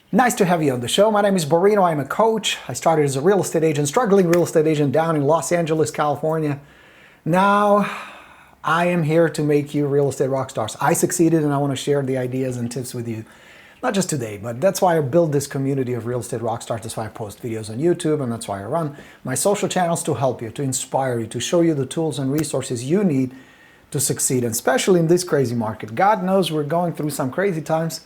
Nice to have you on the show. My name is Borino. I'm a coach. I started as a real estate agent, struggling real estate agent down in Los Angeles, California. Now I am here to make you real estate rock stars. I succeeded and I want to share the ideas and tips with you. Not just today, but that's why I build this community of real estate rock stars. That's why I post videos on YouTube, and that's why I run my social channels to help you, to inspire you, to show you the tools and resources you need to succeed, and especially in this crazy market. God knows we're going through some crazy times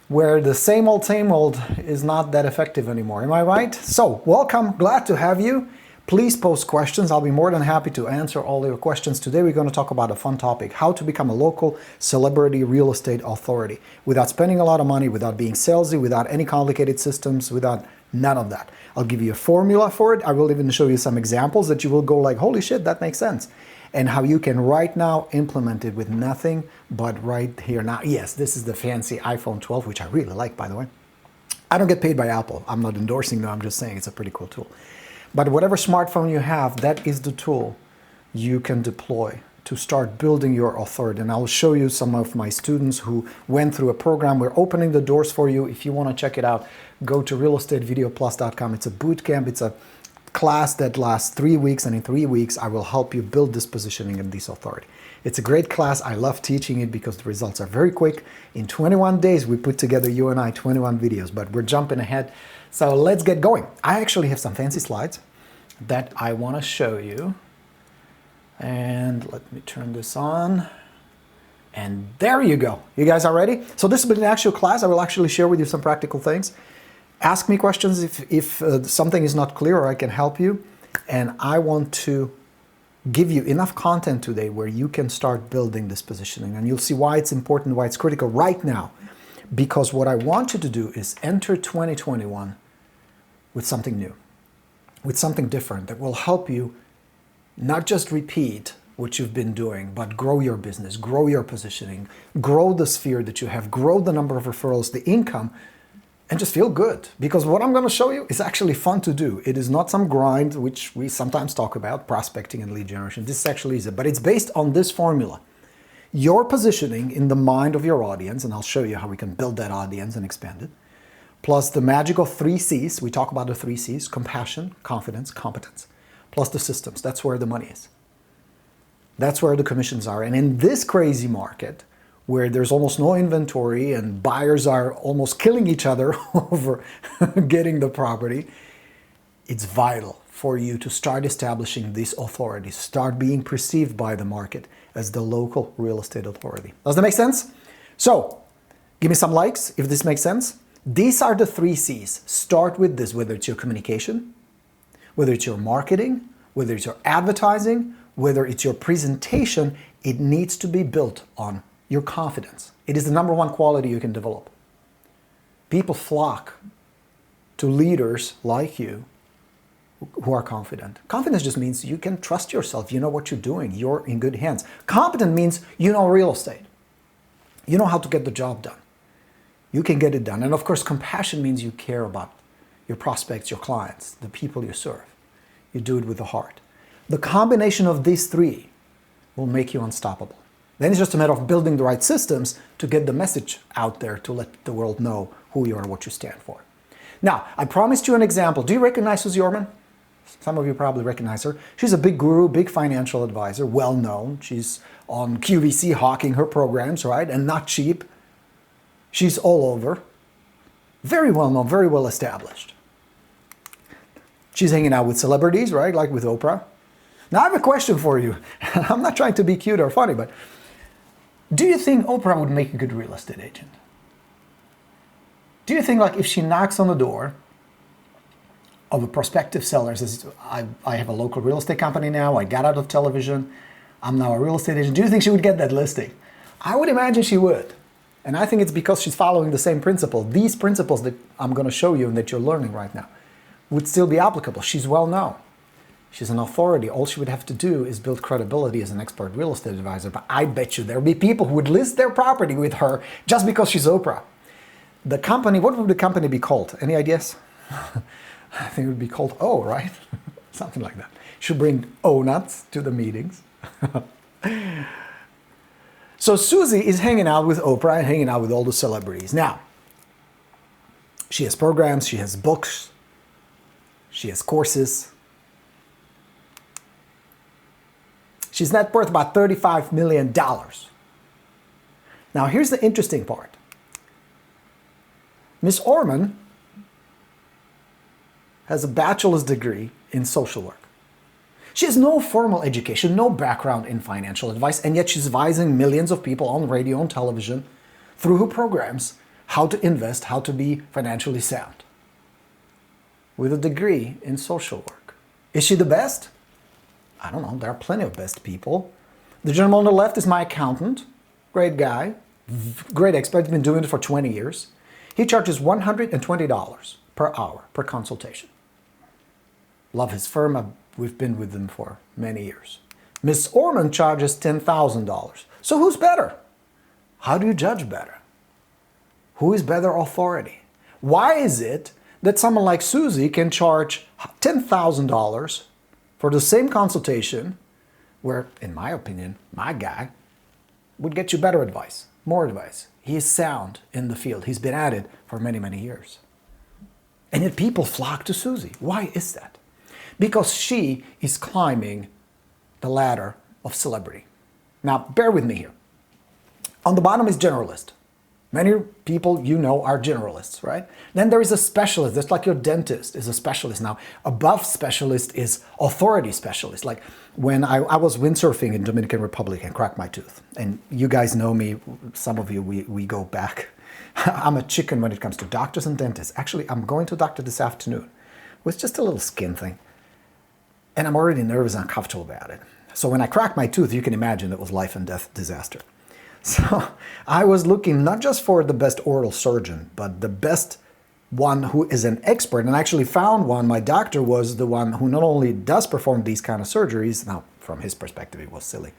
where the same old is not that effective anymore. Am I right? So, welcome. Glad to have you. Please post questions. I'll be more than happy to answer all your questions. Today we're going to talk about a fun topic: how to become a local celebrity real estate authority without spending a lot of money, without being salesy, without any complicated systems, without none of that. I'll give you a formula for it. I will even show you some examples that you will go like, holy shit, that makes sense. And how you can right now implement it with nothing but right here now. Yes, this is the fancy iPhone 12, which I really like, by the way. I don't get paid by Apple. I'm not endorsing them. I'm just saying it's a pretty cool tool. But whatever smartphone you have, that is the tool you can deploy to start building your authority. And I'll show you some of my students who went through a program. We're opening the doors for you. If you want to check it out, go to realestatevideoplus.com. It's a boot camp. It's a class that lasts 3 weeks, and in 3 weeks I will help you build this positioning and this authority. It's a great class. I love teaching it because the results are very quick. In 21 days we put together, you and I, 21 videos, but we're jumping ahead. So let's get going. I actually have some fancy slides that I want to show you. And let me turn this on. And there you go. You guys are ready? So this will be an actual class. I will actually share with you some practical things. Ask me questions if something is not clear or I can help you. And I want to give you enough content today where you can start building this positioning. And you'll see why it's important, why it's critical right now. Because what I want you to do is enter 2021 with something new, with something different that will help you not just repeat what you've been doing, but grow your business, grow your positioning, grow the sphere that you have, grow the number of referrals, the income, and just feel good. Because what I'm going to show you is actually fun to do. It is not some grind, which we sometimes talk about, prospecting and lead generation. This actually is it, but it's based on this formula. Your positioning in the mind of your audience, and I'll show you how we can build that audience and expand it, plus the magical 3 C's. We talk about the 3 C's: compassion, confidence, competence, plus the systems. That's where the money is. That's where the commissions are. And in this crazy market, where there's almost no inventory and buyers are almost killing each other over getting the property, it's vital for you to start establishing this authority, start being perceived by the market as the local real estate authority. Does that make sense? So, give me some likes if this makes sense. These are the 3 C's. Start with this, whether it's your communication, whether it's your marketing, whether it's your advertising, whether it's your presentation, it needs to be built on your confidence. It is the number one quality you can develop. People flock to leaders like you who are confident. Confidence just means you can trust yourself. You know what you're doing. You're in good hands. Competent means you know real estate. You know how to get the job done. You can get it done. And of course, compassion means you care about your prospects, your clients, the people you serve. You do it with the heart. The combination of these 3 will make you unstoppable. Then it's just a matter of building the right systems to get the message out there to let the world know who you are and what you stand for. Now, I promised you an example. Do you recognize Susie Orman? Some of you probably recognize her. She's a big guru, big financial advisor, well known. She's on QVC hawking her programs, right? And not cheap. She's all over. Very well known, very well established. She's hanging out with celebrities, right? Like with Oprah. Now I have a question for you. I'm not trying to be cute or funny, but do you think Oprah would make a good real estate agent? Do you think, like, if she knocks on the door of a prospective seller, says, I have a local real estate company now, I got out of television, I'm now a real estate agent, do you think she would get that listing? I would imagine she would. And I think it's because she's following the same principle. These principles that I'm going to show you and that you're learning right now would still be applicable. She's well known. She's an authority. All she would have to do is build credibility as an expert real estate advisor. But I bet you there will be people who would list their property with her just because she's Oprah. The company, what would the company be called? Any ideas? I think it would be called O, right? Something like that. Should bring O nuts to the meetings. So Susie is hanging out with Oprah and hanging out with all the celebrities. Now, She has programs, she has books, she has courses. She's net worth about $35 million. Now, here's the interesting part. Miss Orman has a bachelor's degree in social work. She has no formal education, no background in financial advice, and yet she's advising millions of people on radio and television through her programs how to invest, how to be financially sound. With a degree in social work. Is she the best? I don't know, there are plenty of best people. The gentleman on the left is my accountant. Great guy, great expert, been doing it for 20 years. He charges $120 per hour per consultation. Love his firm, we've been with them for many years. Miss Orman charges $10,000. So who's better? How do you judge better? Who is better authority? Why is it that someone like Susie can charge $10,000 for the same consultation where, in my opinion, my guy would get you better advice, more advice. He is sound in the field. He's been at it for many, many years. And yet people flock to Susie. Why is that? Because she is climbing the ladder of celebrity. Now, bear with me here. On the bottom is generalist. Many people you know are generalists, right? Then there is a specialist. That's like your dentist is a specialist. Now, above specialist is authority specialist. Like when I was windsurfing in Dominican Republic and cracked my tooth. And you guys know me, some of you, we go back. I'm a chicken when it comes to doctors and dentists. Actually, I'm going to a doctor this afternoon. It was just a little skin thing. And I'm already nervous and uncomfortable about it. So when I cracked my tooth, you can imagine it was life and death disaster. So I was looking not just for the best oral surgeon, but the best one who is an expert, and I actually found one. My doctor was the one who not only does perform these kind of surgeries, now from his perspective it was silly,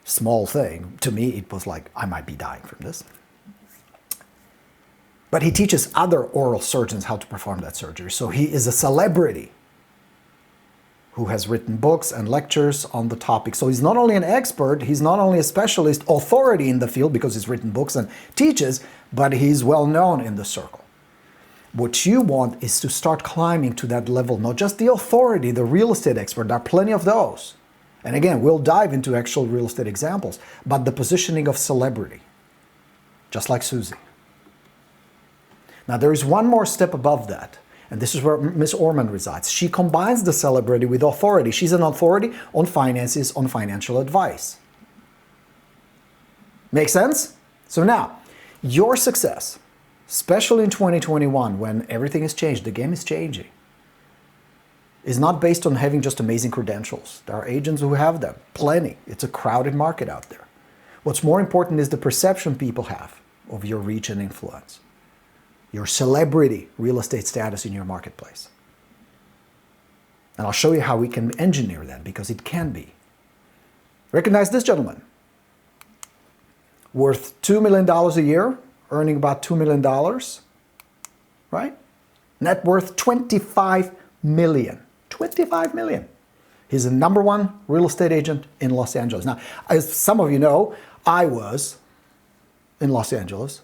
small thing. To me it was like, I might be dying from this. But he teaches other oral surgeons how to perform that surgery. So he is a celebrity who has written books and lectures on the topic. So he's not only an expert, he's not only a specialist, authority in the field because he's written books and teaches, but he's well known in the circle. What you want is to start climbing to that level, not just the authority, the real estate expert, there are plenty of those. And again, we'll dive into actual real estate examples, but the positioning of celebrity, just like Susie. Now there is one more step above that. And this is where Miss Orman resides. She combines the celebrity with authority. She's an authority on finances, on financial advice. Make sense? So now, your success, especially in 2021 when everything has changed, the game is changing, is not based on having just amazing credentials. There are agents who have them, plenty. It's a crowded market out there. What's more important is the perception people have of your reach and influence. Your celebrity real estate status in your marketplace. And I'll show you how we can engineer that, because it can be. Recognize this gentleman. Worth $2 million a year, earning about $2 million, right? Net worth $25 million. $25 million. He's the #1 real estate agent in Los Angeles. Now, as some of you know, I was in Los Angeles.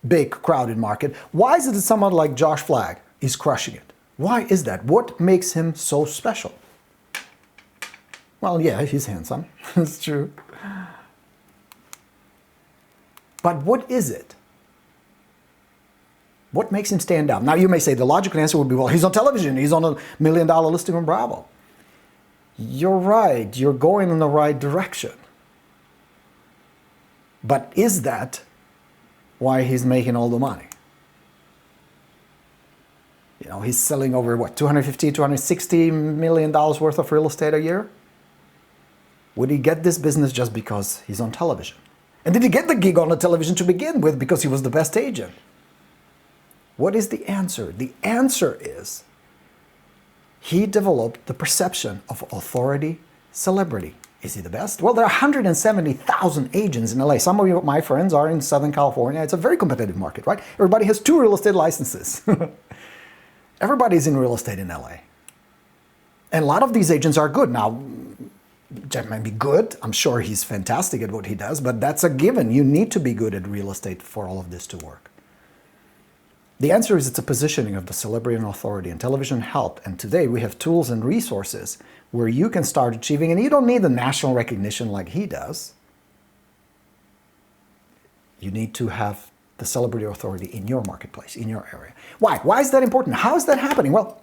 Big, crowded market. Why is it that someone like Josh Flagg is crushing it? Why is that? What makes him so special? Well, yeah, he's handsome. It's true. But what is it? What makes him stand out? Now, you may say the logical answer would be, well, he's on television. He's on $1 million listing on Bravo. You're right. You're going in the right direction. But is that why he's making all the money? You know, he's selling over, what, $250, $260 million worth of real estate a year? Would he get this business just because he's on television? And did he get the gig on the television to begin with because he was the best agent? What is the answer? The answer is he developed the perception of authority, celebrity. Is he the best? Well, there are 170,000 agents in LA. Some of you, my friends, are in Southern California. It's a very competitive market, right? Everybody has 2 real estate licenses. Everybody's in real estate in LA. And a lot of these agents are good. Now, Jeff might be good. I'm sure he's fantastic at what he does, but that's a given. You need to be good at real estate for all of this to work. The answer is it's a positioning of the celebrity and authority, and television helped. And today we have tools and resources where you can start achieving, and you don't need the national recognition like he does. You need to have the celebrity authority in your marketplace, in your area. Why? Why is that important? How is that happening? Well,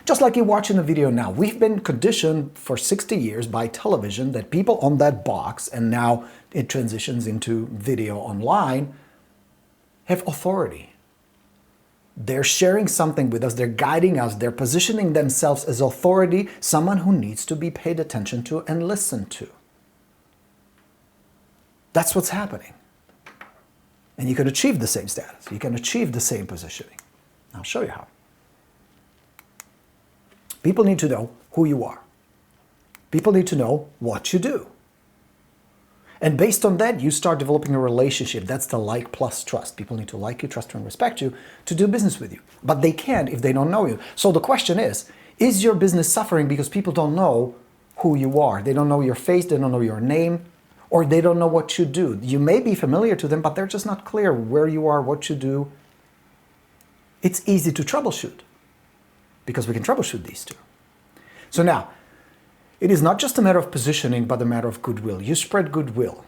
just like you're watching a video now, we've been conditioned for 60 years by television that people on that box, and now it transitions into video online, have authority. They're sharing something with us, they're guiding us, they're positioning themselves as authority, someone who needs to be paid attention to and listened to. That's what's happening. And you can achieve the same status, you can achieve the same positioning. I'll show you how. People need to know who you are. People need to know what you do. And based on that, you start developing a relationship. That's the like plus trust. People need to like you, trust you, and respect you to do business with you. But they can't if they don't know you. So the question is your business suffering because people don't know who you are? They don't know your face, they don't know your name, or they don't know what you do. You may be familiar to them, but they're just not clear where you are, what you do. It's easy to troubleshoot because we can troubleshoot these two. So now, it is not just a matter of positioning, but a matter of goodwill. You spread goodwill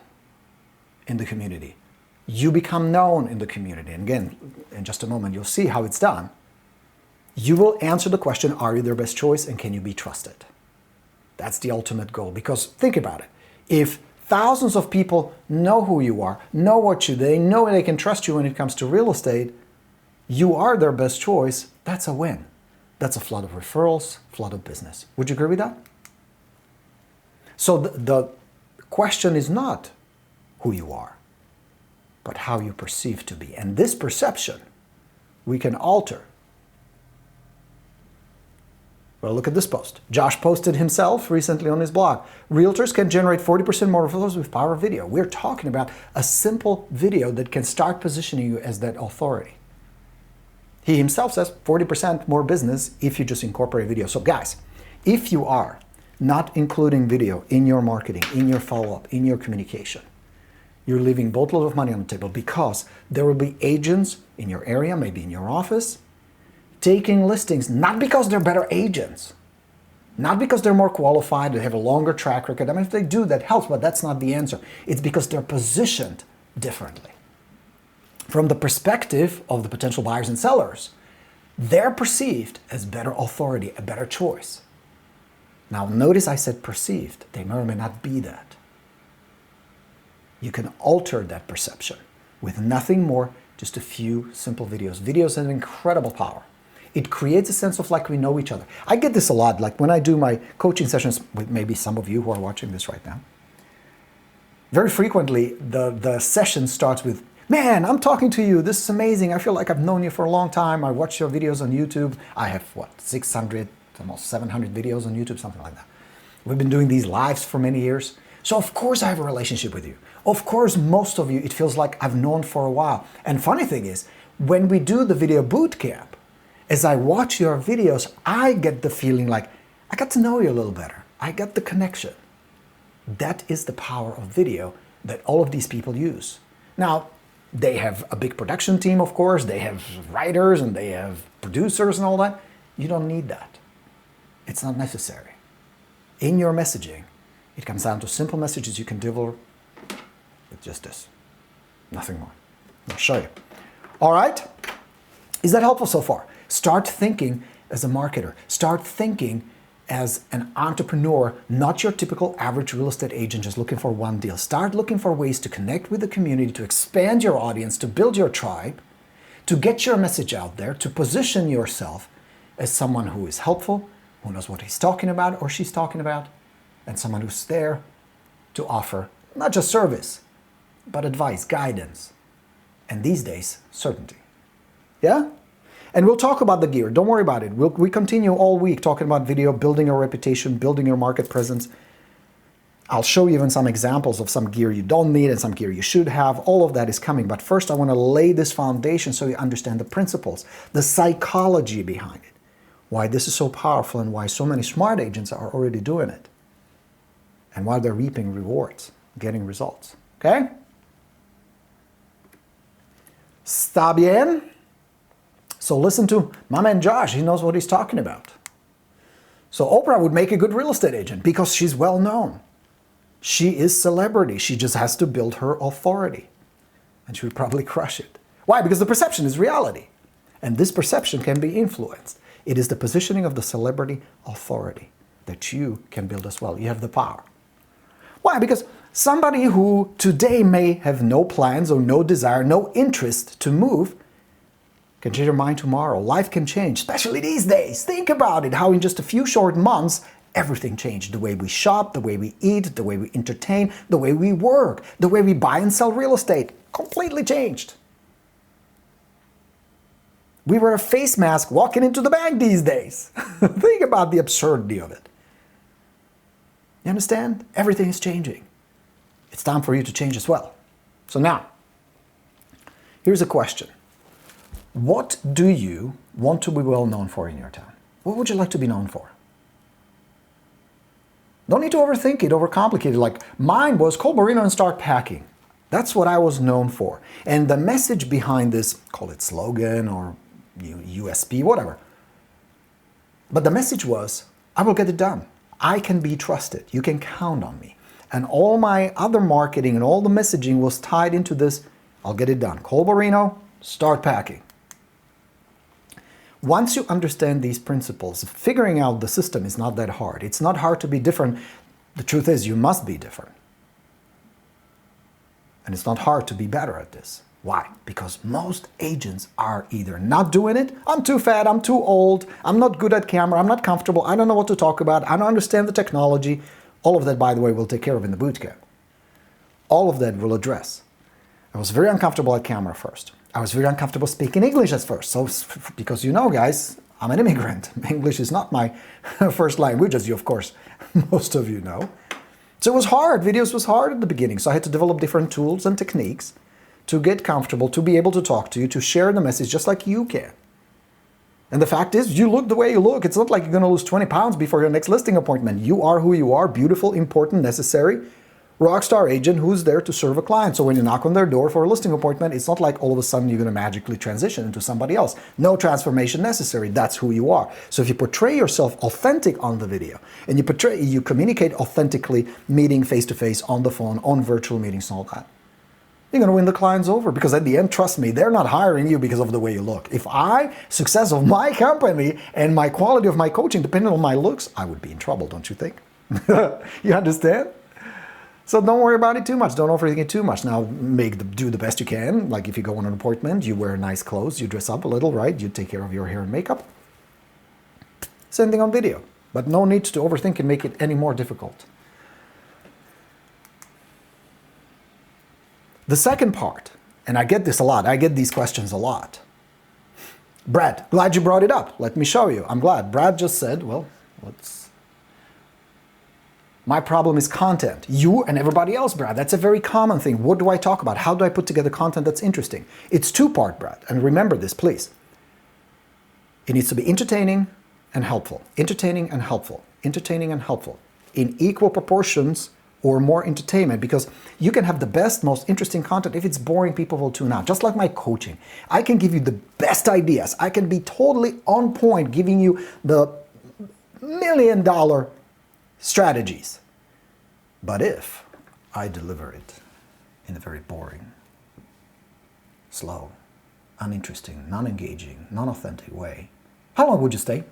in the community. You become known in the community. And again, in just a moment, you'll see how it's done. You will answer the question, are you their best choice and can you be trusted? That's the ultimate goal. Because think about it. If thousands of people know who you are, know what you do, they know they can trust you when it comes to real estate, you are their best choice, that's a win. That's a flood of referrals, flood of business. Would you agree with that? So the question is not who you are, but how you perceive to be. And this perception we can alter. Well, look at this post. Josh posted himself recently on his blog. Realtors can generate 40% more referrals with power of video. We're talking about a simple video that can start positioning you as that authority. He himself says 40% more business if you just incorporate video. So guys, if you are not including video in your marketing, in your follow-up, in your communication, you're leaving boatloads of money on the table because there will be agents in your area, maybe in your office, taking listings, not because they're better agents, not because they're more qualified, they have a longer track record. I mean, if they do, that helps, but that's not the answer. It's because they're positioned differently. From the perspective of the potential buyers and sellers, they're perceived as better authority, a better choice. Now, notice I said perceived. They may or may not be that. You can alter that perception with nothing more, just a few simple videos. Videos have incredible power. It creates a sense of like we know each other. I get this a lot, like when I do my coaching sessions with maybe some of you who are watching this right now. Very frequently, the session starts with, man, I'm talking to you. This is amazing. I feel like I've known you for a long time. I watch your videos on YouTube. I have, 600, almost 700 videos on YouTube, something like that. We've been doing these lives for many years. So of course I have a relationship with you. Of course, most of you, it feels like I've known for a while. And funny thing is, when we do the video boot camp, as I watch your videos, I get the feeling like I got to know you a little better. I got the connection. That is the power of video that all of these people use. Now, they have a big production team, of course. They have writers and they have producers and all that. You don't need that. It's not necessary. In your messaging, it comes down to simple messages you can deliver with just this. Nothing more. I'll show you. All right? Is that helpful so far? Start thinking as a marketer. Start thinking as an entrepreneur, not your typical average real estate agent just looking for one deal. Start looking for ways to connect with the community, to expand your audience, to build your tribe, to get your message out there, to position yourself as someone who is helpful, who knows what he's talking about or she's talking about, and someone who's there to offer not just service, but advice, guidance, and these days, certainty. Yeah? And we'll talk about the gear. Don't worry about it. We continue all week talking about video, building your reputation, building your market presence. I'll show you even some examples of some gear you don't need and some gear you should have. All of that is coming. But first, I want to lay this foundation so you understand the principles, the psychology behind it, why this is so powerful and why so many smart agents are already doing it, and why they're reaping rewards, getting results. Okay? Está bien? So listen to my man Josh, he knows what he's talking about. So Oprah would make a good real estate agent because she's well known. She is celebrity. She just has to build her authority. And she would probably crush it. Why? Because the perception is reality. And this perception can be influenced. It is the positioning of the celebrity authority that you can build as well. You have the power. Why? Because somebody who today may have no plans or no desire, no interest to move, can change your mind tomorrow. Life can change, especially these days. Think about it, how in just a few short months, everything changed. The way we shop, the way we eat, the way we entertain, the way we work, the way we buy and sell real estate, completely changed. We wear a face mask walking into the bank these days. Think about the absurdity of it. You understand? Everything is changing. It's time for you to change as well. So now, here's a question. What do you want to be well known for in your town? What would you like to be known for? Don't need to overthink it, overcomplicate it. Like mine was call Borino and start packing. That's what I was known for. And the message behind this, call it slogan or USP, whatever. But the message was, I will get it done. I can be trusted. You can count on me. And all my other marketing and all the messaging was tied into this, I'll get it done. Call Borino, start packing. Once you understand these principles, figuring out the system is not that hard. It's not hard to be different. The truth is, you must be different. And it's not hard to be better at this. Why? Because most agents are either not doing it, I'm too fat, I'm too old, I'm not good at camera, I'm not comfortable, I don't know what to talk about, I don't understand the technology. All of that, by the way, we'll take care of in the bootcamp. All of that we'll address. I was very uncomfortable at camera first. I was very uncomfortable speaking English at first. So, because you know, guys, I'm an immigrant. English is not my first language, as you, of course, most of you know. So it was hard. Videos was hard at the beginning. So I had to develop different tools and techniques to get comfortable, to be able to talk to you, to share the message just like you can. And the fact is, you look the way you look. It's not like you're going to lose 20 pounds before your next listing appointment. You are who you are, beautiful, important, necessary, rockstar agent who's there to serve a client. So when you knock on their door for a listing appointment, it's not like all of a sudden you're going to magically transition into somebody else. No transformation necessary. That's who you are. So if you portray yourself authentic on the video and you communicate authentically, meeting face-to-face, on the phone, on virtual meetings and all that, you're going to win the clients over because at the end, trust me, they're not hiring you because of the way you look. If success of my company and my quality of my coaching depended on my looks, I would be in trouble, don't you think? You understand? So don't worry about it too much. Don't overthink it too much. Now, do the best you can. Like if you go on an appointment, you wear nice clothes, you dress up a little, right? You take care of your hair and makeup. Same thing on video. But no need to overthink and make it any more difficult. The second part, and I get this a lot. I get these questions a lot. Brad, glad you brought it up. Let me show you. I'm glad. Brad just said, well, my problem is content. You and everybody else, Brad. That's a very common thing. What do I talk about? How do I put together content that's interesting? It's two-part, Brad. And remember this, please. It needs to be entertaining and helpful. Entertaining and helpful. Entertaining and helpful. In equal proportions or more entertainment, because you can have the best, most interesting content. If it's boring, people will tune out. Just like my coaching. I can give you the best ideas. I can be totally on point, giving you the $1 million strategies. But if I deliver it in a very boring, slow, uninteresting, non-engaging, non-authentic way, how long would you stay?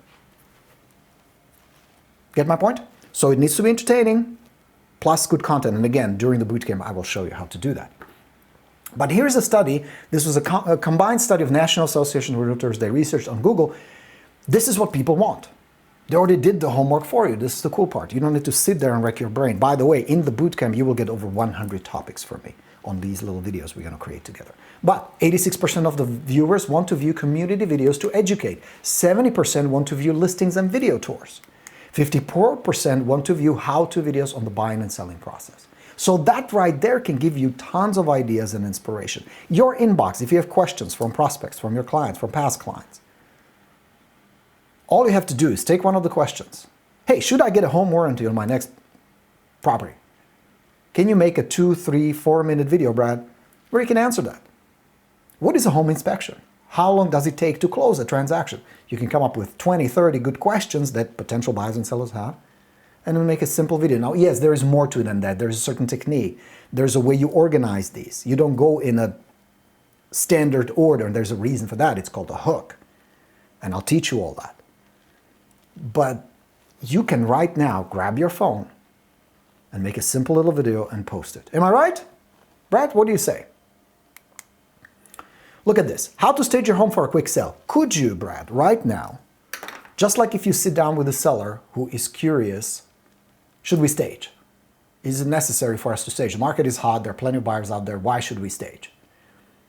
Get my point? So it needs to be entertaining, plus good content. And again, during the bootcamp, I will show you how to do that. But here's a study. This was a combined study of National Association of Realtors. They researched on Google. This is what people want. They already did the homework for you. This is the cool part. You don't need to sit there and wreck your brain. By the way, in the bootcamp, you will get over 100 topics from me on these little videos we're going to create together. But 86% of the viewers want to view community videos to educate. 70% want to view listings and video tours. 54% want to view how-to videos on the buying and selling process. So that right there can give you tons of ideas and inspiration. Your inbox, if you have questions from prospects, from your clients, from past clients, all you have to do is take one of the questions. Hey, should I get a home warranty on my next property? Can you make a 2, 3, 4 minute video, Brad, where you can answer that? What is a home inspection? How long does it take to close a transaction? You can come up with 20, 30 good questions that potential buyers and sellers have, and then make a simple video. Now, yes, there is more to it than that. There's a certain technique. There's a way you organize these. You don't go in a standard order, and there's a reason for that. It's called a hook, and I'll teach you all that. But you can right now grab your phone and make a simple little video and post it. Am I right? Brad, what do you say? Look at this. How to stage your home for a quick sale. Could you, Brad, right now, just like if you sit down with a seller who is curious, should we stage? Is it necessary for us to stage? The market is hot. There are plenty of buyers out there. Why should we stage?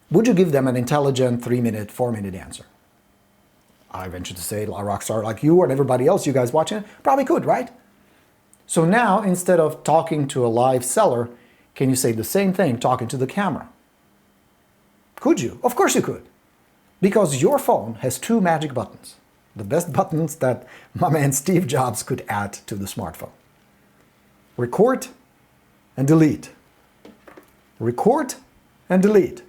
Would you give them an intelligent 3-minute, 4-minute answer? I venture to say a rock star like you and everybody else, you guys watching it, probably could, right? So now, instead of talking to a live seller, can you say the same thing talking to the camera? Could you? Of course you could. Because your phone has 2 magic buttons. The best buttons that my man Steve Jobs could add to the smartphone. Record and delete. Record and delete.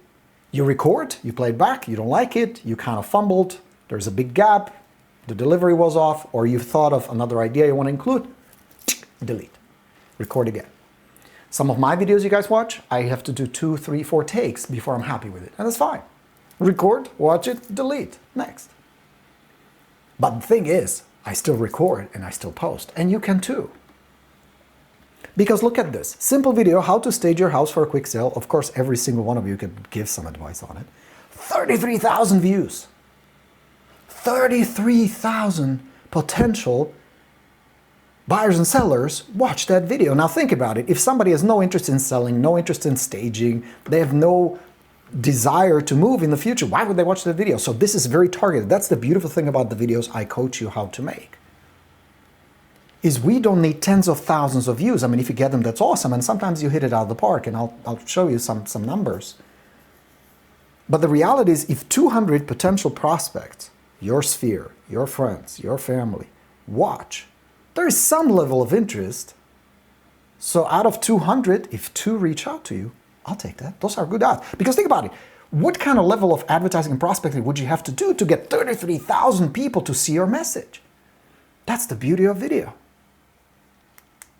You record, you play it back, you don't like it, you kind of fumbled, there's a big gap, the delivery was off, or you thought of another idea you want to include, delete. Record again. Some of my videos you guys watch, I have to do 2, 3, 4 takes before I'm happy with it, and that's fine. Record, watch it, delete, next. But the thing is, I still record and I still post, and you can too. Because look at this, simple video, how to stage your house for a quick sale. Of course, every single one of you could give some advice on it. 33,000 views. 33,000 potential buyers and sellers watch that video. Now think about it. If somebody has no interest in selling, no interest in staging, they have no desire to move in the future, why would they watch that video? So this is very targeted. That's the beautiful thing about the videos I coach you how to make. Is we don't need tens of thousands of views. I mean, if you get them, that's awesome. And sometimes you hit it out of the park, and I'll show you some numbers. But the reality is, if 200 potential prospects, your sphere, your friends, your family, watch, there is some level of interest. So out of 200, if 2 reach out to you, I'll take that. Those are good odds. Because think about it. What kind of level of advertising and prospecting would you have to do to get 33,000 people to see your message? That's the beauty of video.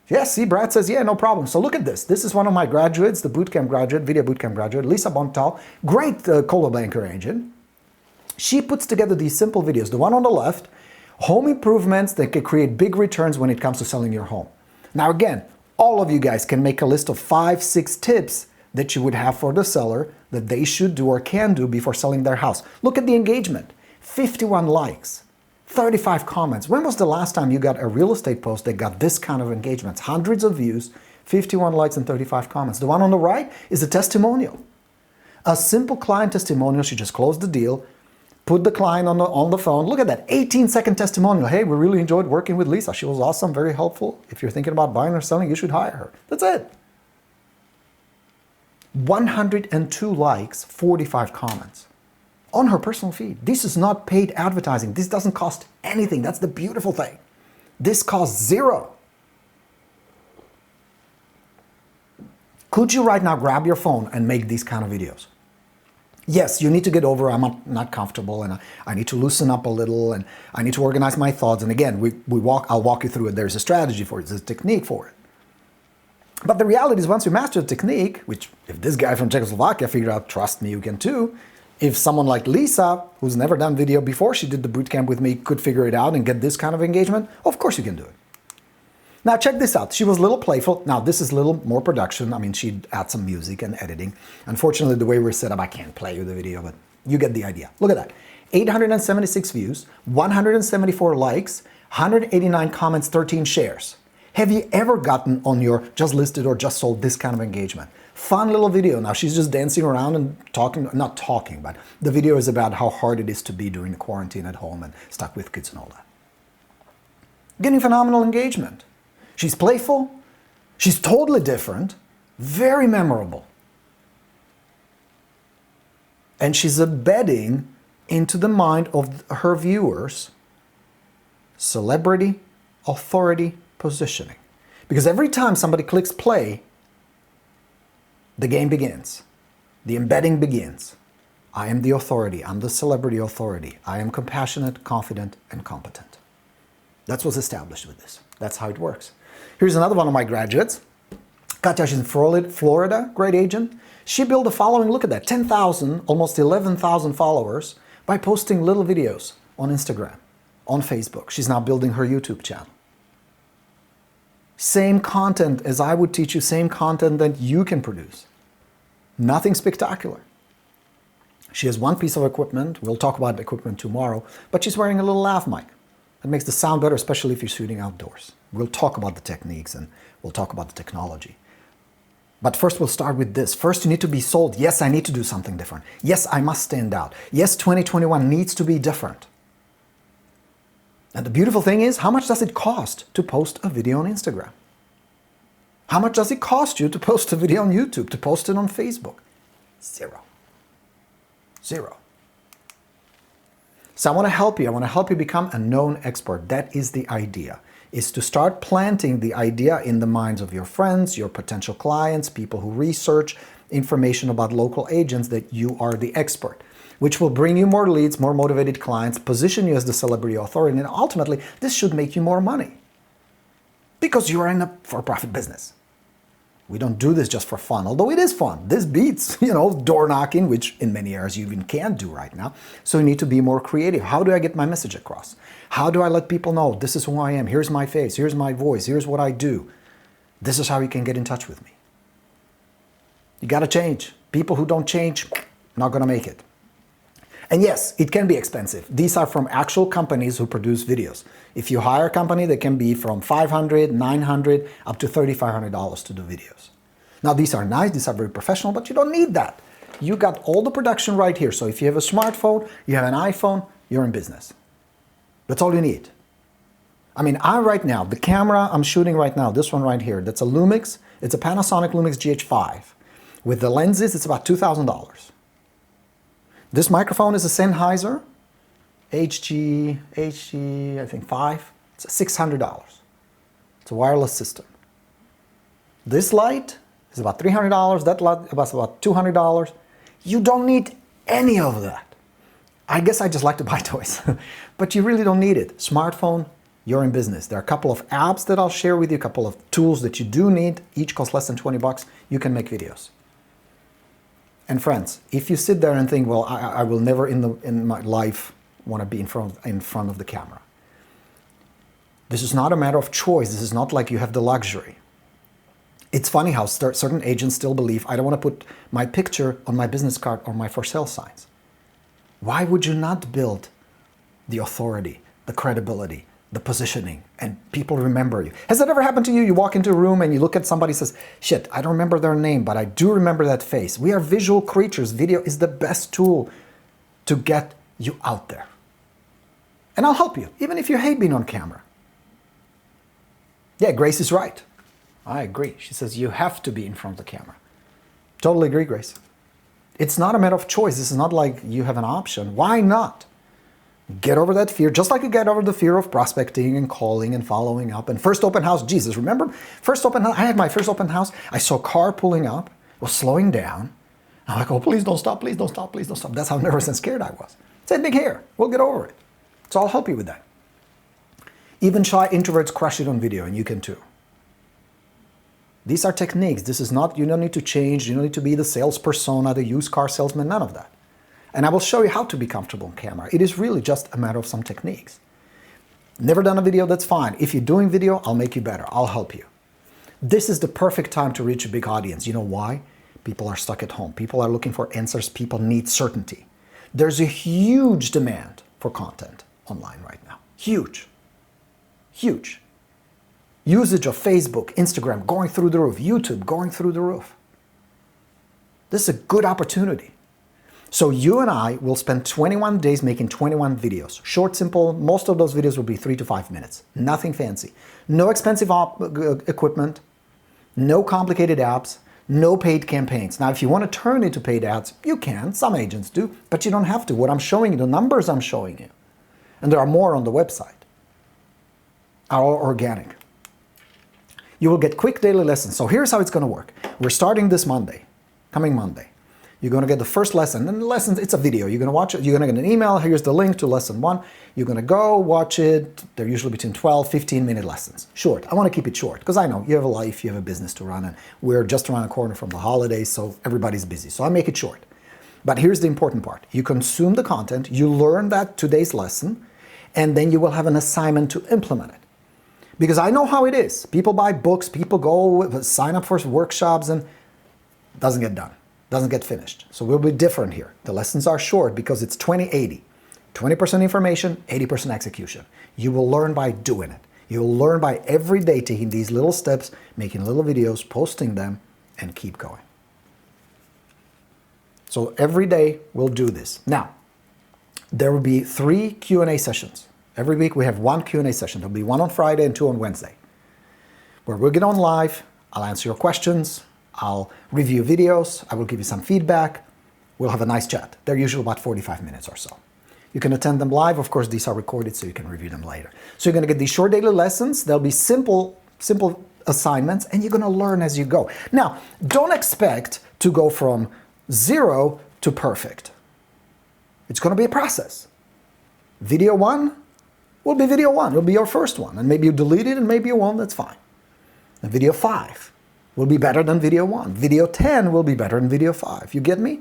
Yes, see, Brad says, yeah, no problem. So look at this. This is one of my graduates, the bootcamp graduate, video bootcamp graduate, Lisa Bontal, great Coldwell Banker agent. She puts together these simple videos. The one on the left, home improvements that can create big returns when it comes to selling your home. Now again, all of you guys can make a list of 5, 6 tips that you would have for the seller that they should do or can do before selling their house. Look at the engagement, 51 likes. 35 comments. When was the last time you got a real estate post that got this kind of engagements? Hundreds of views, 51 likes and 35 comments. The one on the right is a testimonial. A simple client testimonial. She just closed the deal, put the client on the phone. Look at that, 18-second testimonial. Hey, we really enjoyed working with Lisa. She was awesome, very helpful. If you're thinking about buying or selling, you should hire her. That's it. 102 likes, 45 comments. On her personal feed. This is not paid advertising. This doesn't cost anything. That's the beautiful thing. This costs 0. Could you right now grab your phone and make these kind of videos? Yes, you need to get over, I'm not comfortable, and I need to loosen up a little, and I need to organize my thoughts. And again, I'll walk you through it. There's a strategy for it. There's a technique for it. But the reality is, once you master the technique, which if this guy from Czechoslovakia figured out, trust me, you can too. If someone like Lisa, who's never done video before, she did the bootcamp with me, could figure it out and get this kind of engagement, of course you can do it. Now check this out. She was a little playful. Now this is a little more production. I mean, she'd add some music and editing. Unfortunately, the way we're set up, I can't play you the video, but you get the idea. Look at that. 876 views, 174 likes, 189 comments, 13 shares. Have you ever gotten on your just listed or just sold this kind of engagement? Fun little video. Now she's just dancing around and talking, not talking, but the video is about how hard it is to be during the quarantine at home and stuck with kids and all that. Getting phenomenal engagement. She's playful. She's totally different. Very memorable. And she's embedding into the mind of her viewers celebrity, authority, positioning. Because every time somebody clicks play, the game begins. The embedding begins. I am the authority. I'm the celebrity authority. I am compassionate, confident, and competent. That's what's established with this. That's how it works. Here's another one of my graduates. Katya, she's in Florida, great agent. She built a following, look at that, 10,000, almost 11,000 followers by posting little videos on Instagram, on Facebook. She's now building her YouTube channel. Same content as I would teach you, same content that you can produce. Nothing spectacular. She has one piece of equipment. We'll talk about the equipment tomorrow, but she's wearing a little lav mic. It makes the sound better, especially if you're shooting outdoors. We'll talk about the techniques and we'll talk about the technology. But first we'll start with this. First you need to be sold. Yes, I need to do something different. Yes, I must stand out. Yes, 2021 needs to be different. And the beautiful thing is, how much does it cost to post a video on Instagram? How much does it cost you to post a video on YouTube, to post it on Facebook? Zero. Zero. So I want to help you. I want to help you become a known expert. That is the idea, is to start planting the idea in the minds of your friends, your potential clients, people who research information about local agents that you are the expert, which will bring you more leads, more motivated clients, position you as the celebrity authority, and ultimately this should make you more money because you are in a for-profit business. We don't do this just for fun, although it is fun. This beats, door knocking, which in many areas you even can't do right now. So you need to be more creative. How do I get my message across? How do I let people know this is who I am? Here's my face. Here's my voice. Here's what I do. This is how you can get in touch with me. You got to change. People who don't change, not going to make it. And yes, it can be expensive. These are from actual companies who produce videos. If you hire a company, they can be from $500, $900, up to $3,500 to do videos. Now, these are nice, these are very professional, but you don't need that. You got all the production right here. So if you have a smartphone, you have an iPhone, you're in business. That's all you need. I mean, right now, the camera I'm shooting right now, this one right here, that's a Lumix. It's a Panasonic Lumix GH5. With the lenses, it's about $2,000. This microphone is a Sennheiser HG, I think 5. It's $600. It's a wireless system. This light is about $300. That light is about $200. You don't need any of that. I guess I just like to buy toys, but you really don't need it. Smartphone, you're in business. There are a couple of apps that I'll share with you, a couple of tools that you do need. Each cost less than 20 bucks. You can make videos. And friends, if you sit there and think, well, I will never in my life want to be in front of the camera. This is not a matter of choice. This is not like you have the luxury. It's funny how certain agents still believe, I don't want to put my picture on my business card or my for sale signs. Why would you not build the authority, the credibility, the positioning, and people remember you? Has that ever happened to you? You walk into a room and you look at somebody and says, shit, I don't remember their name, but I do remember that face. We are visual creatures. Video is the best tool to get you out there. And I'll help you, even if you hate being on camera. Yeah, Grace is right. I agree. She says you have to be in front of the camera. Totally agree, Grace. It's not a matter of choice. This is not like you have an option. Why not? Get over that fear, just like you get over the fear of prospecting and calling and following up. And first open house, Jesus, remember? First open house, I had my first open house. I saw a car pulling up, was slowing down. I'm like, oh, please don't stop, please don't stop, please don't stop. That's how nervous and scared I was. Said, big hair, we'll get over it. So I'll help you with that. Even shy introverts crush it on video, and you can too. These are techniques. This is not, you don't need to change. You don't need to be the sales persona, the used car salesman, none of that. And I will show you how to be comfortable on camera. It is really just a matter of some techniques. Never done a video, that's fine. If you're doing video, I'll make you better. I'll help you. This is the perfect time to reach a big audience. You know why? People are stuck at home. People are looking for answers. People need certainty. There's a huge demand for content online right now. Huge. Huge. Usage of Facebook, Instagram going through the roof, YouTube going through the roof. This is a good opportunity. So you and I will spend 21 days making 21 videos. Short, simple, most of those videos will be 3 to 5 minutes. Nothing fancy. No expensive equipment, no complicated apps, no paid campaigns. Now, if you want to turn into paid ads, you can. Some agents do, but you don't have to. What I'm showing you, the numbers I'm showing you, and there are more on the website, are all organic. You will get quick daily lessons. So here's how it's going to work. We're starting this Monday, coming Monday. You're going to get the first lesson. And the lessons, it's a video. You're going to watch it. You're going to get an email. Here's the link to lesson 1. You're going to go watch it. They're usually between 12, 15-minute lessons. Short. I want to keep it short because I know you have a life, you have a business to run, and we're just around the corner from the holidays, so everybody's busy. So I make it short. But here's the important part. You consume the content, you learn that today's lesson, and then you will have an assignment to implement it. Because I know how it is. People buy books, people go sign up for workshops, and it doesn't get done, doesn't get finished. So we'll be different here. The lessons are short because it's 20-80. 20% information, 80% execution. You will learn by doing it. You'll learn by every day taking these little steps, making little videos, posting them, and keep going. So every day we'll do this. Now, there will be 3 Q&A sessions. Every week we have 1 Q&A session. There'll be 1 on Friday and 2 on Wednesday, where we'll get on live, I'll answer your questions, I'll review videos, I will give you some feedback, we'll have a nice chat. They're usually about 45 minutes or so. You can attend them live. Of course, these are recorded so you can review them later. So you're going to get these short daily lessons. They'll be simple assignments, and you're going to learn as you go. Now, don't expect to go from 0 to perfect. It's going to be a process. Video 1 will be video 1. It'll be your first one. And maybe you delete it and maybe you won't. That's fine. And video 5 will be better than video 1. Video 10 will be better than video 5. You get me?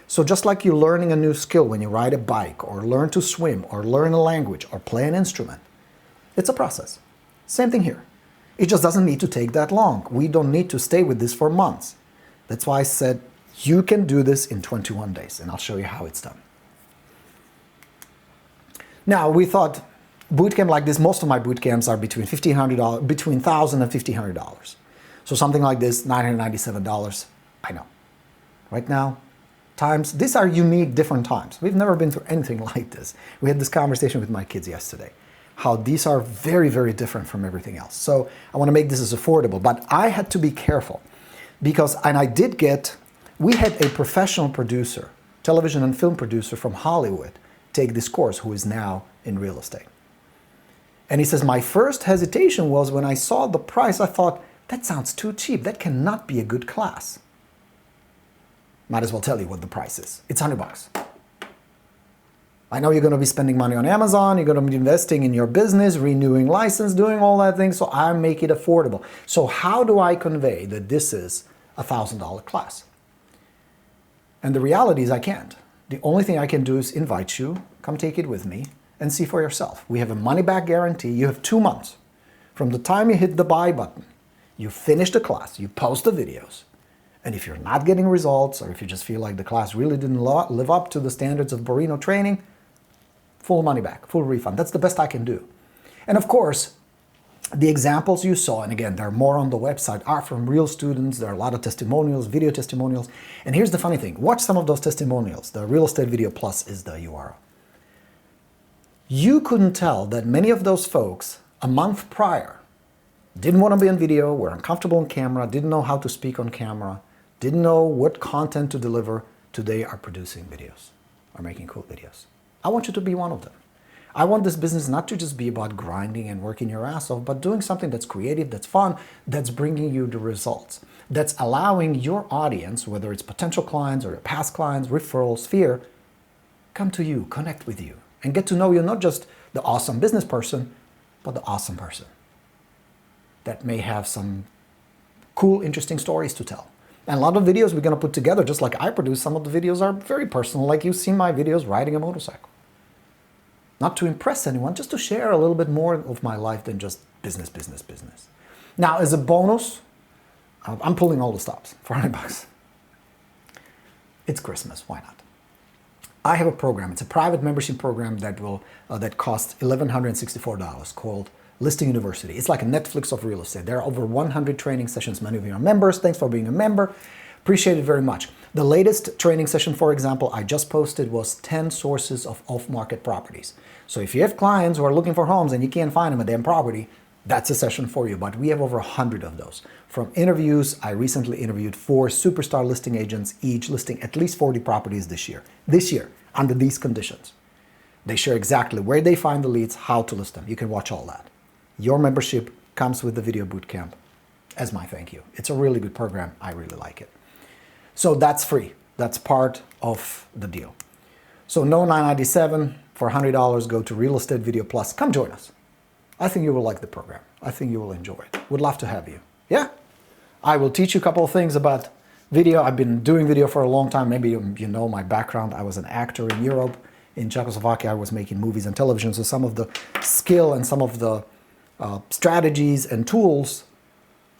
So just like you're learning a new skill when you ride a bike or learn to swim or learn a language or play an instrument, it's a process. Same thing here. It just doesn't need to take that long. We don't need to stay with this for months. That's why I said you can do this in 21 days, and I'll show you how it's done. Now, we thought bootcamp like this, most of my bootcamps are between $1,500, between $1,000 and $1,500. So something like this, $997, I know. Right now, these are unique, different times. We've never been through anything like this. We had this conversation with my kids yesterday, how these are very, very different from everything else. So I want to make this as affordable, but I had to be careful because, we had a professional producer, television and film producer from Hollywood, take this course who is now in real estate. And he says, my first hesitation was when I saw the price, I thought, that sounds too cheap. That cannot be a good class. Might as well tell you what the price is. It's $100. I know you're going to be spending money on Amazon, you're going to be investing in your business, renewing license, doing all that thing, so I make it affordable. So how do I convey that this is a $1,000 class? And the reality is I can't. The only thing I can do is invite you, come take it with me, and see for yourself. We have a money-back guarantee. You have 2 months. From the time you hit the buy button, you finish the class, you post the videos, and if you're not getting results, or if you just feel like the class really didn't live up to the standards of Borino training, full money back, full refund. That's the best I can do. And of course, the examples you saw, and again, there are more on the website, are from real students. There are a lot of testimonials, video testimonials. And here's the funny thing. Watch some of those testimonials. The Real Estate Video Plus is the URL. You couldn't tell that many of those folks, a month prior, didn't want to be on video, were uncomfortable on camera, didn't know how to speak on camera, didn't know what content to deliver. Today are producing videos, are making cool videos. I want you to be one of them. I want this business not to just be about grinding and working your ass off, but doing something that's creative, that's fun, that's bringing you the results, that's allowing your audience, whether it's potential clients or past clients, referrals, sphere, come to you, connect with you, and get to know you, not just the awesome business person, but the awesome person that may have some cool, interesting stories to tell. And a lot of videos we're going to put together, just like I produce, some of the videos are very personal, like you've seen my videos riding a motorcycle. Not to impress anyone, just to share a little bit more of my life than just business, business, business. Now, as a bonus, I'm pulling all the stops for $100. It's Christmas, why not? I have a program, it's a private membership program that costs $1,164 called Listing University. It's like a Netflix of real estate. There are over 100 training sessions. Many of you are members. Thanks for being a member. Appreciate it very much. The latest training session, for example, I just posted was 10 sources of off-market properties. So if you have clients who are looking for homes and you can't find them a damn property, that's a session for you. But we have over 100 of those. From interviews, I recently interviewed 4 superstar listing agents, each listing at least 40 properties this year. This year, under these conditions. They share exactly where they find the leads, how to list them. You can watch all that. Your membership comes with the video bootcamp as my thank you. It's a really good program. I really like it. So that's free. That's part of the deal. So no $9.97 for $100, go to Real Estate Video Plus. Come join us. I think you will like the program. I think you will enjoy it. Would love to have you. Yeah? I will teach you a couple of things about video. I've been doing video for a long time. Maybe you know my background. I was an actor in Europe. In Czechoslovakia, I was making movies and television. So some of the skill and some of the strategies and tools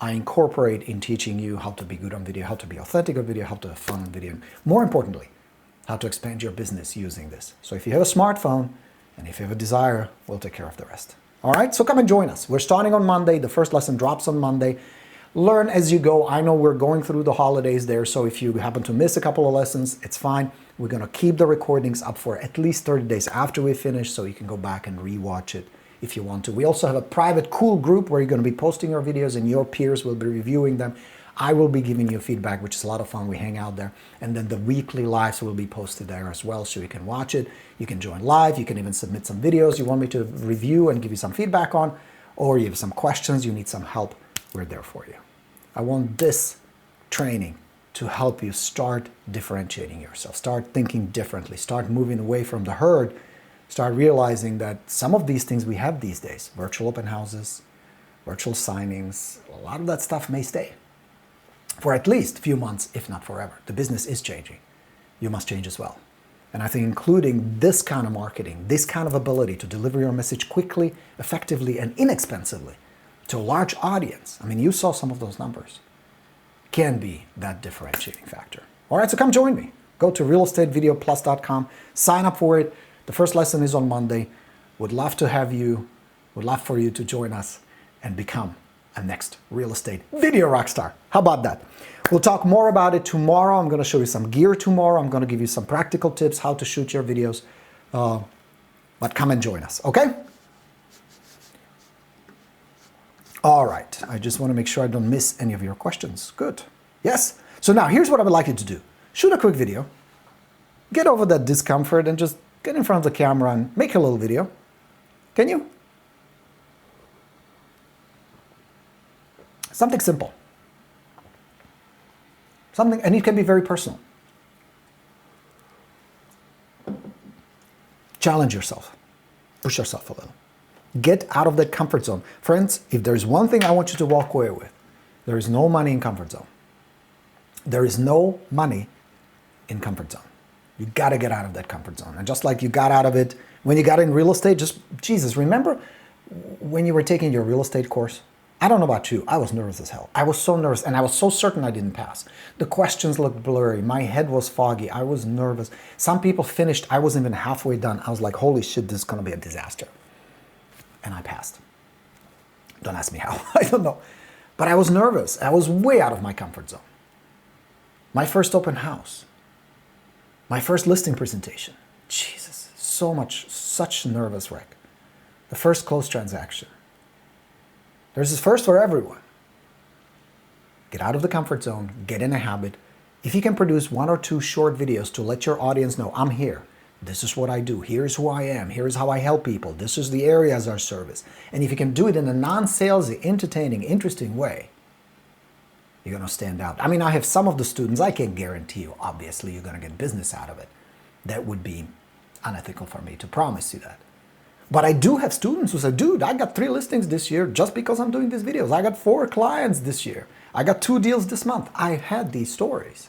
I incorporate in teaching you how to be good on video, how to be authentic on video, how to have fun on video. More importantly, how to expand your business using this. So if you have a smartphone and if you have a desire, we'll take care of the rest. All right, so come and join us. We're starting on Monday. The first lesson drops on Monday. Learn as you go. I know we're going through the holidays there, so if you happen to miss a couple of lessons, it's fine. We're going to keep the recordings up for at least 30 days after we finish, so you can go back and rewatch it if you want to. We also have a private cool group where you're going to be posting your videos and your peers will be reviewing them. I will be giving you feedback, which is a lot of fun. We hang out there. And then the weekly lives will be posted there as well, so you can watch it. You can join live. You can even submit some videos you want me to review and give you some feedback on, or you have some questions, you need some help. We're there for you. I want this training to help you start differentiating yourself, start thinking differently, start moving away from the herd, start realizing that some of these things we have these days, virtual open houses, virtual signings, a lot of that stuff may stay for at least a few months, if not forever. The business is changing. You must change as well. And I think including this kind of marketing, this kind of ability to deliver your message quickly, effectively, and inexpensively to a large audience, I mean, you saw some of those numbers, can be that differentiating factor. All right, so come join me. Go to realestatevideoplus.com, sign up for it. The first lesson is on Monday. Would love to have you, would love for you to join us and become a next real estate video rock star. How about that? We'll talk more about it tomorrow. I'm going to show you some gear tomorrow. I'm going to give you some practical tips how to shoot your videos. But come and join us, okay? All right, I just want to make sure I don't miss any of your questions. Good. Yes? So now here's what I would like you to do. Shoot a quick video. Get over that discomfort and just get in front of the camera and make a little video. Can you? Something simple. Something, and it can be very personal. Challenge yourself. Push yourself a little. Get out of that comfort zone. Friends, if there's one thing I want you to walk away with, there is no money in comfort zone. There is no money in comfort zone. You got to get out of that comfort zone. And just like you got out of it when you got in real estate, just, Jesus, remember when you were taking your real estate course? I don't know about you, I was nervous as hell. I was so nervous and I was so certain I didn't pass. The questions looked blurry, my head was foggy, I was nervous. Some people finished, I wasn't even halfway done. I was like, holy shit, this is gonna be a disaster. And I passed. Don't ask me how, I don't know. But I was nervous, I was way out of my comfort zone. My first open house, my first listing presentation, Jesus, so much, such nervous wreck. The first closed transaction. There's this first for everyone. Get out of the comfort zone, get in a habit. If you can produce 1 or 2 short videos to let your audience know, I'm here, this is what I do, here's who I am, here's how I help people, this is the areas of our service. And if you can do it in a non-salesy, entertaining, interesting way, you're gonna stand out. I mean, I have some of the students, I can guarantee you, obviously you're gonna get business out of it. That would be unethical for me to promise you that. But I do have students who say, dude, I got 3 listings this year just because I'm doing these videos. I got 4 clients this year. I got 2 deals this month. I had these stories.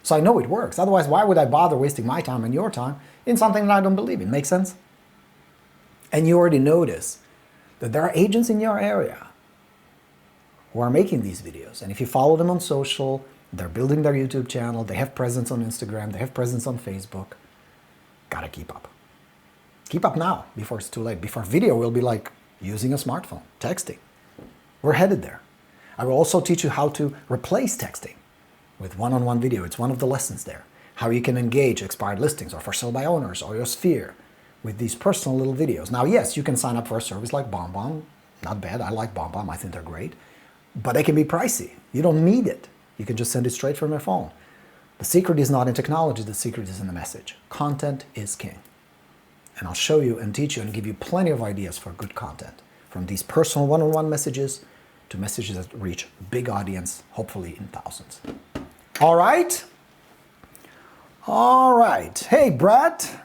So I know it works. Otherwise, why would I bother wasting my time and your time in something that I don't believe in? Make sense? And you already notice that there are agents in your area who are making these videos. And if you follow them on social, they're building their YouTube channel, they have presence on Instagram, they have presence on Facebook. Gotta keep up. Keep up now, before it's too late. Before video will be like using a smartphone, texting. We're headed there. I will also teach you how to replace texting with one-on-one video. It's one of the lessons there. How you can engage expired listings or for sale by owners or your sphere with these personal little videos. Now, yes, you can sign up for a service like BombBomb. Not bad, I like BombBomb, I think they're great. But they can be pricey. You don't need it. You can just send it straight from your phone. The secret is not in technology, the secret is in the message. Content is king. And I'll show you and teach you and give you plenty of ideas for good content. From these personal one-on-one messages to messages that reach big audience, hopefully in thousands. All right? All right. Hey, Brett.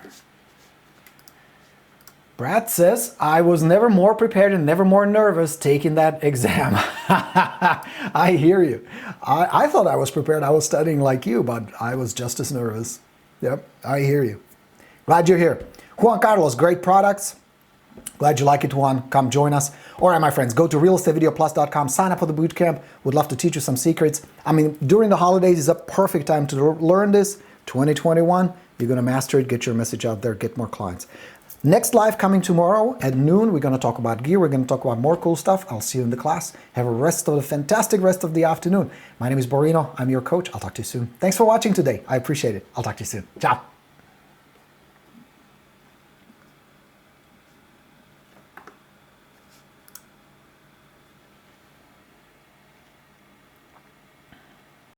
Brad says, I was never more prepared and never more nervous taking that exam. I hear you. I thought I was prepared. I was studying like you, but I was just as nervous. Yep, I hear you. Glad you're here. Juan Carlos, great products. Glad you like it, Juan. Come join us. All right, my friends, go to realestatevideoplus.com, sign up for the bootcamp. Would love to teach you some secrets. I mean, during the holidays is a perfect time to learn this. 2021, you're going to master it, get your message out there, get more clients. Next live coming tomorrow at noon. We're going to talk about gear. We're going to talk about more cool stuff. I'll see you in the class. Have a fantastic rest of the afternoon. My name is Borino. I'm your coach. I'll talk to you soon. Thanks for watching today. I appreciate it. I'll talk to you soon. Ciao.